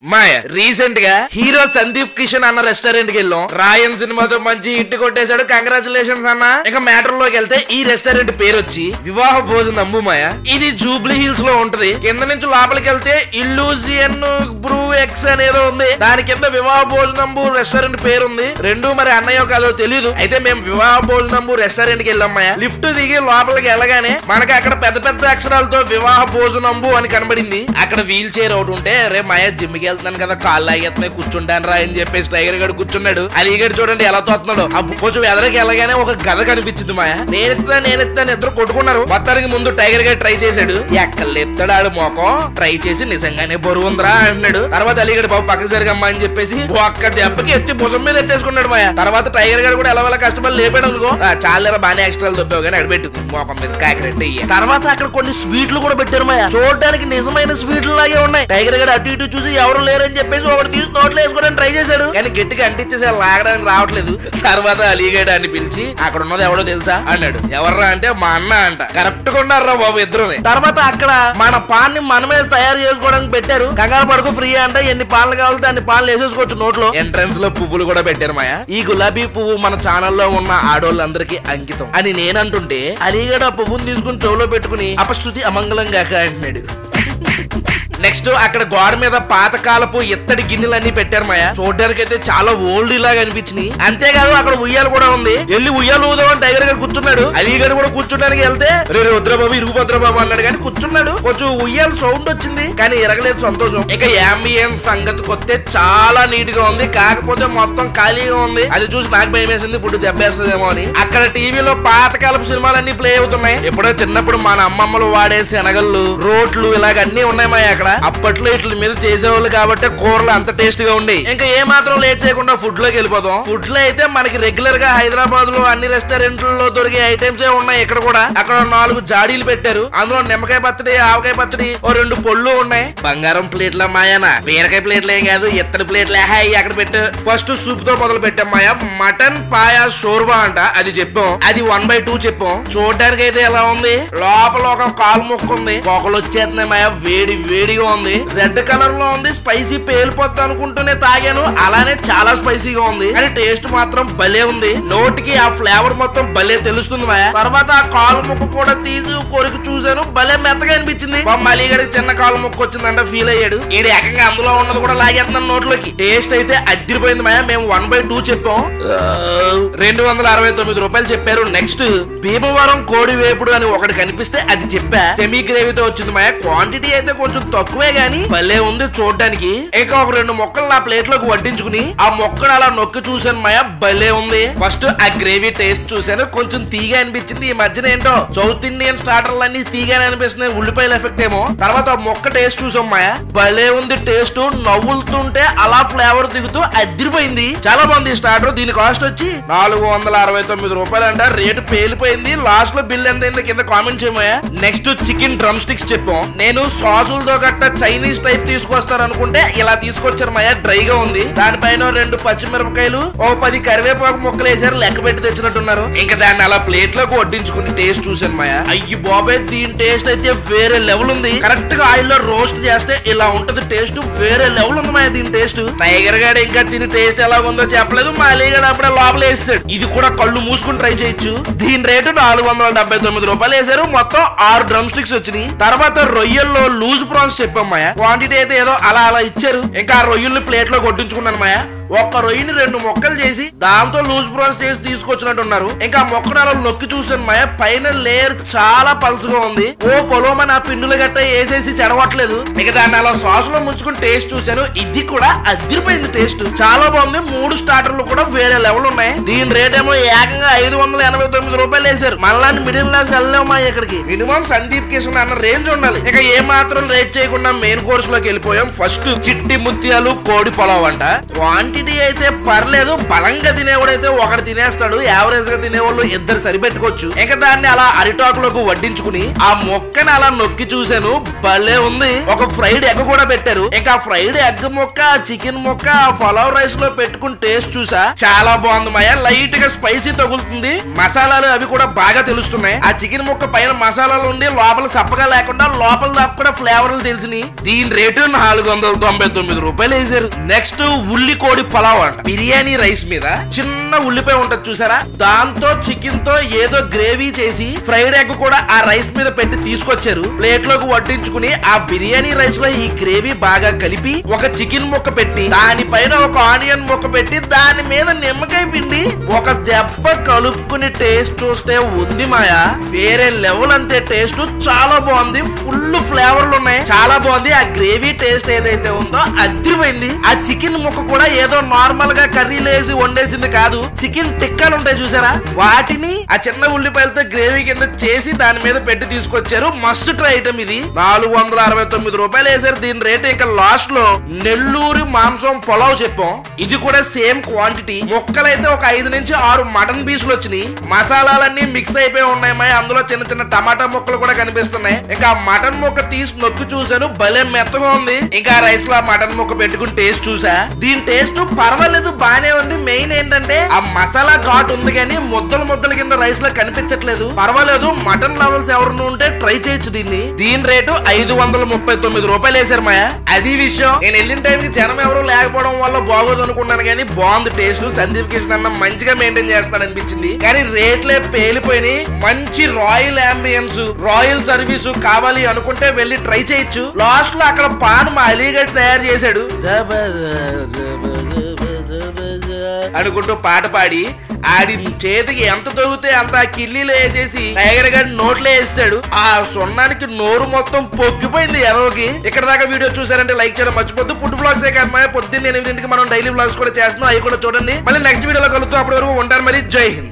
మాయ recent గా hero Sandeep Kishan అన్న restaurant కి వెళ్ళాం. రాయన్ సినిమాతో మంచి హిట్ కొట్టేశాడు, కంగ్రాచులేషన్స్ అన్న. ఇక మ్యాటర్ లోకి వెళ్తే ఈ రెస్టారెంట్ పేరు వచ్చి వివాహ భోజనం అంబు మాయ. ఇది జూబ్లీ హిల్స్ లో ఉంటది. కింద నుంచి లోపలికి వెళ్తే ఇల్యూజియన్ బ్రూ ఎక్స్ అనేదో ఉంది, దాని కింద వివాహ భోజనంబు రెస్టారెంట్ పేరు ఉంది. రెండు మరి అన్నయ్య కాదో తెలీదు. అయితే మేము వివాహ భోజనంబు రెస్టారెంట్ కి వెళ్ళాం మాయ. లిఫ్ట్ దిగి లోపలికి వెళ్ళగానే మనకి అక్కడ పెద్ద పెద్ద అక్షరాలతో వివాహ భోజనంబు అని కనబడింది. అక్కడ వీల్ చైర్ ఒకటి ఉంటే రే మాయ జిమ్కి వెళ్తున్నాను కదా, కాళ్ళు ఆగేస్తున్నాయి, కూర్చుంటాను రా అని చెప్పేసి టైగర్ గడు కూర్చున్నాడు. అలీగడు చూడండి ఎలా తోస్తున్నాడు. కొంచెం ఎదరికి వెళ్ళగానే ఒక గద కనిపించింది మాయ. నేనెత్తాను ఇద్దరు కొట్టుకున్నారు. మొత్తానికి ముందు టైగర్ గడు ట్రై చేశాడు. ఎక్కడ లేపుతాడు ఆడు మోకం, ట్రై చేసి నిజంగానే బరువు ఉందిరా అంటున్నాడు. తర్వాత అలీగడు బాబు పక్కకు జరిగమ్మా అని చెప్పేసి ఒక్క దెబ్బకి ఎత్తి భుజం మీద ఎట్టేసుకున్నాడు మాయ. తర్వాత టైగర్ గడు కూడా ఎలా కష్టపడి లేపాడు అనుకో, చాలా బాగానే ఎక్స్ట్రాలు దొబ్బావు కానీ అడిపెట్టు మోకం మీద కాకిరెట్ అయ్యి. తర్వాత అక్కడ కొన్ని స్వీట్లు కూడా పెట్టారు మాయ. చూడడానికి నిజమైన స్వీట్లు లాగే ఉన్నాయి. టైగర్ గడు అటు ఇటు చూసి ఎవరు లేరని చెప్పేసి ఒకటి తీసి నోట్లో వేసుకోవడానికి ట్రై చేశాడు, కానీ గట్టిగా అంటించేసి లాగడానికి రావట్లేదు. తర్వాత అలీగడు అని పిలిచి అక్కడ ఉన్నది ఎవడో తెలుసా అన్నాడు. ఎవర్రా అంటే మా అన్న అంట. కరెక్ట్ గా ఉన్నారా బాబు ఇద్దరుని. తర్వాత అక్కడ మన పాన్ని మనమే తయారు చేసుకోవడానికి పెట్టారు. కంగారు పడుకు ఫ్రీ అంటే ఎన్ని పాలు కావాలంటే అన్ని పాలు వేసేసుకోవచ్చు నోట్లో. ఎంట్రన్స్ లో పువ్వులు కూడా పెట్టారు మాయ. ఈ గులాబీ పువ్వు మన ఛానల్లో ఉన్న ఆడోళ్ళందరికీ అంకితం అని నేనంటుంటే అలీగడు ఆ పువ్వుని తీసుకుని చెవులో పెట్టుకుని అపశృతి అమంగళం గాక అంటున్నాడు. నెక్స్ట్ అక్కడ గోడ మీద పాతకాలపు ఎత్తడి గిన్నెలన్నీ పెట్టారు మాయ. చూడడానికి అయితే చాలా ఓల్డ్ లాగా అనిపించినాయి. అంతేకాదు అక్కడ ఉయ్యాలు కూడా ఉంది. వెళ్ళి ఉయ్యాలు ఊదామని టైగర్ గారు కూర్చున్నాడు. అలీగడు కూడా కూర్చోడానికి వెళ్తే రే రుద్రబాబు ఇరుగుభద్రబాబు అన్నాడు, కానీ కూర్చున్నాడు. కొంచెం ఉయ్యాలు సౌండ్ వచ్చింది కానీ ఎరగలేదు సంతోషం. ఇక యాంబియన్స్ సంగతి కొత్తే చాలా నీట్ గా ఉంది, కాకపోతే మొత్తం ఖాళీగా ఉంది. అది చూసి నాకు భయం వేసింది, ఫుడ్ దెబ్బేస్తుందేమో అని. అక్కడ టీవీలో పాతకాలపు సినిమాలన్నీ ప్లే అవుతున్నాయి. ఎప్పుడో చిన్నప్పుడు మన అమ్మమ్మలు వాడే శనగళ్ళు, రోట్లు ఇలాగ అన్ని ఉన్నాయి మాయ. అక్కడ అప్పట్లో ఇట్ల మీద చేసేవాళ్ళు కాబట్టి కూరలు అంత టేస్ట్ గా ఉండేవి. ఇంకా ఏ మాత్రం లేట్ చేయకుండా ఫుడ్ లోకి వెళ్ళిపోతాం. ఫుడ్ లో అయితే మనకి రెగ్యులర్ గా హైదరాబాద్ లో అన్ని రెస్టారెంట్లలో దొరికే ఐటమ్స్ ఏ ఉన్నాయి. ఇక్కడ కూడా అక్కడ 4 జాడీలు పెట్టారు. అందులో నిమ్మకాయ పచ్చడి, ఆవకాయ పచ్చడి, ఓ 2 పళ్ళు ఉన్నాయి. బంగారం ప్లేట్ల మాయనా, బీరకాయ ప్లేట్లు ఏం కాదు, ఎత్తడి ప్లేట్లే. హాయ్ అక్కడ పెట్టు. ఫస్ట్ సూప్ తో మొదలు పెట్టాం మాయ. మటన్ పాయా షోర్బా అంట, అది చెప్పాం. అది 1/2 చెప్పాం. చూడడానికి అయితే ఎలా ఉంది, లోపల ఒక కాలు ముక్క ఉంది, పొగలు వచ్చేస్తున్నాయి మాయ. వేడి వేడిగా ఉంది, రెడ్ కలర్ లో ఉంది. స్పైసీ పేలిపోద్ది అనుకుంటూనే తాగాను, అలానే చాలా స్పైసీగా ఉంది, కానీ టేస్ట్ మాత్రం భలే ఉంది. నోటికి ఆ ఫ్లేవర్ మొత్తం భలే తెలుస్తుంది మాయ. తర్వాత ఆ కాలు ముక్క కూడా తీసి కొరికి చూసాను, భలే మెత్తగా అనిపించింది. అలీగడికి చిన్న కాలు ముక్క వచ్చిందంట, ఫీల్ అయ్యాడు. ఈడు ఏకంగా అందులో ఉన్నది కూడా లాగేస్తున్నాను నోట్లోకి. టేస్ట్ అయితే అదిరిపోయింది మాయ. మేము 1/2 చెప్పాం, 269 రూపాయలు చెప్పారు. నెక్స్ట్ భీమవరం కోడి వేపుడు అని ఒకటి కనిపిస్తే అది చెప్పా. సెమీ గ్రేవీతో వచ్చింది మాయ. క్వాంటిటీ అయితే కొంచెం తక్కువే గానీ భలే ఉంది చూడడానికి. ఇంకా ఒక 2 మొక్కలు నా ప్లేట్ లోకి వడ్డించుకుని ఆ మొక్కను అలా నొక్కి చూసాను మాయ. భలే ఉంది. ఫస్ట్ ఆ గ్రేవీ టేస్ట్ చూసాను, కొంచెం తీగా అనిపించింది. ఈ మధ్యన ఏంటో సౌత్ ఇండియన్ స్టార్టర్లు అన్ని తీగానే అనిపిస్తున్నాయి, ఉల్లిపాయల ఎఫెక్ట్ ఏమో. తర్వాత ఆ మొక్క టేస్ట్ చూసాం మాయ. భలే ఉంది టేస్ట్, నవ్వులుతుంటే అలా ఫ్లేవర్ దిగుతూ అదిరిపోయింది. చాలా బాగుంది స్టార్టర్. దీని కాస్ట్ వచ్చి 469 రూపాయలు అంట. రేటు పేలిపోయింది. లాస్ట్ లో బిల్ ఎంత అయిందో కింద కామెంట్ చేయమోయా. నెక్స్ట్ చికెన్ డ్రమ్ స్టిక్స్ చెప్పాం. నేను సాసులతో గట్ట చైనీస్ టైప్ తీసుకొస్తారు అనుకుంటే ఇలా తీసుకొచ్చారు మాయ. డ్రైగా ఉంది. దానిపైన 2 పచ్చిమిరపకాయలు, ఓ 10 కరివేపాకు ముక్కలు వేసారు, లెక్క పెట్టి తెచ్చినట్టున్నారు. ఇంకా దాన్ని అలా ప్లేట్ లోకి వడ్డించుకుని టేస్ట్ చూసాను మాయ. అయ్యి బాబాయ్, దీని టేస్ట్ అయితే వేరే లెవెల్ ఉంది. కరెక్ట్ గా ఆయిల్ లో రోస్ట్ చేస్తే ఇలా ఉంటది టేస్ట్. వేరే లెవెల్ ఉంది మాయ దీని టేస్ట్. టైగర్ గాడు ఇంకా దీని టేస్ట్ ఎలా ఉందో చెప్పలేదు. మా అలీగడు అప్పుడే లోపల వేస్తాడు. ఇది కూడా కళ్ళు మూసుకుని ట్రై చేయొచ్చు. దీని రేటు 479 రూపాయలు వేసారు. మొత్తం 6 డ్రమ్ స్టిక్స్ వచ్చినాయి. తర్వాత రొయ్యల్లో లూజ్ ప్రాన్స్ చెప్పాం మాయ. క్వాంటిటీ అయితే ఏదో అలా ఇచ్చారు. ఇంకా ఆ రొయ్యల్ని ప్లేట్ లో కొట్టించుకున్నాను మాయ. ఒక్క రొయ్యని 2 మొక్కలు చేసి దాంతో లూజ్ ప్రాన్స్ చేసి తీసుకొచ్చినట్టున్నారు. ఇంకా మొక్కను అలా నొక్కి చూసాను మాయ. పైన లేయర్ చాలా పలుచగా ఉంది. ఓ పొలోమని ఆ పిండులు గట్ట వేసేసి చెడగొట్టలేదు. ఇక దాన్ని అలా సాస్ లో ముంచుకుని టేస్ట్ చూసాను. ఇది కూడా అదిరిపోయింది టేస్ట్, చాలా బాగుంది. 3 స్టార్టర్లు కూడా వేరే లెవెల్ ఉన్నాయి. దీని రేట్ ఏమో ఏకంగా 589 రూపాయలు వేసారు. మళ్ళా మిడిల్ క్లాస్ వెళ్ళలేము మా ఇక్కడికి. మినిమం సందీప్ కిషన్ అన్న రేంజ్ ఉండాలి. ఇక ఏ మాత్రం రేట్ చేయకుండా మెయిన్ కోర్స్ లోకి వెళ్ళిపోయాం. ఫస్ట్ చిట్టి ముత్యాలు కోడి పొలావ్ అంట. క్వాంటిటీ క్వాంటిటీ అయితే పర్లేదు, బలంగా తినేవాడైతే ఒకటి తినేస్తాడు, యావరేజ్ గా తినేవాళ్ళు ఇద్దరు సరిపెట్టుకోవచ్చు. ఇంకా దాన్ని అలా అరిటాకులోకి వడ్డించుకుని ఆ మొక్కని అలా నొక్కి చూశాను, భలే ఉంది. ఒక ఫ్రైడ్ ఎగ్ కూడా పెట్టారు. ఇంకా ఫ్రైడ్ ఎగ్ మొక్క, చికెన్ మొక్క పలావ్ రైస్ లో పెట్టుకుని టేస్ట్ చూసా, చాలా బాగుంది మాయా. లైట్ గా స్పైసీ తగులుతుంది, మసాలాలు అవి కూడా బాగా తెలుస్తున్నాయి. ఆ చికెన్ ముక్క పైన మసాలాలు ఉండి లోపల సప్పగా లేకుండా లోపల దాకా కూడా ఫ్లేవర్లు తెలిసినాయి. దీని రేటు 499 రూపాయలు వేసారు. నెక్స్ట్ ఉల్లి కోడి పలావ్ అంట. బిర్యానీ రైస్ మీద చిన్న ఉల్లిపాయ ఉంటది చూసారా, దాంతో చికెన్ తో ఏదో గ్రేవీ చేసి ఫ్రైడ్ ఎగ్ కూడా ఆ రైస్ మీద పెట్టి తీసుకొచ్చారు. ప్లేట్ లోకి వడ్డించుకుని ఆ బిర్యానీ రైస్ లో ఈ గ్రేవీ బాగా కలిపి ఒక చికెన్ ముక్క పెట్టి దానిపైన ఒక ఆనియన్ ముక్క పెట్టి దాని మీద నిమ్మకాయ పిండి ఒక దెబ్బ కలుపుకుని టేస్ట్ చూస్తే ఉంది మాయా, వేరే లెవెల్. అంతే టేస్ట్ చాలా బాగుంది, ఫుల్ ఫ్లేవర్లు ఉన్నాయి, చాలా బాగుంది. ఆ గ్రేవీ టేస్ట్ ఏదైతే ఉందో అదిరిపోయింది. ఆ చికెన్ ముక్క కూడా ఏదో నార్మల్ గా కర్రీలో వేసి వండేసింది కాదు, చికెన్ టిక్కాలు ఉంటాయి చూసారా, వాటిని ఆ చిన్న ఉల్లిపాయలతో గ్రేవీ కింద చేసి దాని మీద పెట్టి తీసుకొచ్చారు. మస్ట్ ట్రై ఐటమ్ ఇది. 469 రూపాయలు వేసారు. దీని రేట్ ఇక లాస్ట్ లో నెల్లూరు మాంసం పులావ్ చెప్పాం, ఇది కూడా సేమ్ క్వాంటిటీ. ముక్కలైతే ఒక 5 నుంచి 6 మటన్ పీసులు వచ్చినాయి. మసాలాలన్నీ మిక్స్ అయిపోయి ఉన్నాయి మాయ, అందులో చిన్న చిన్న టమాటా ముక్కలు కూడా కనిపిస్తున్నాయి. ఇంకా మటన్ ముక్క తీసి నొక్కి చూసాను, భలే మెత్తగా ఉంది. ఇంకా రైస్ లో ఆ మటన్ ముక్క పెట్టుకుని టేస్ట్ చూసా, దీని టేస్ట్ పర్వాలేదు, బానే ఉంది. మెయిన్ ఏంటంటే ఆ మసాలా ఘాట్ ఉంది కానీ ముద్దలు ముద్దల కింద రైస్ లో కనిపించట్లేదు, పర్వాలేదు. మటన్ లవర్స్ ఎవరు ఉంటే ట్రై చేయొచ్చు దీన్ని. దీని రేటు 539 రూపాయలు వేసారు మాయా. అది విషయం. నేను వెళ్ళిన టైంకి జనం ఎవరు లేకపోవడం వల్ల బాగోదు అనుకున్నాను కానీ బాగుంది టేస్ట్. సందీప్ కిషన్ అన్న మంచిగా మెయింటైన్ చేస్తాడు అనిపించింది. కానీ రేట్లే పేలిపోయినాయి. మంచి రాయల్ అంబియన్స్, రాయల్ సర్వీస్ కావాలి అనుకుంటే వెళ్ళి ట్రై చేయొచ్చు. లాస్ట్ లో అక్కడ పాన్ మా అలీగడ్ తయారు చేశాడు అనుకుంటూ పాట పాడి ఆడి చేతికి ఎంత తొగితే అంత కిల్లీలో వేసేసి టైగర్ గడ్ నోట్లో వేస్తాడు. ఆ సొన్నానికి నోరు మొత్తం పొక్కిపోయింది ఎదవకి. ఇక్కడ దాకా వీడియో చూసారంటే లైక్ చేయడం మర్చిపోద్దు. ఫుడ్ బ్లాగ్స్ కాదు, పొద్దున్న 8 గంటలకి మనం డైలీ బ్లాగ్స్ కూడా చేస్తున్నాం, అవి కూడా చూడండి. మళ్ళీ నెక్స్ట్ వీడియోలో కలుగుతాం. అప్పటి వరకు ఉంటారు మరి. జై హింద్.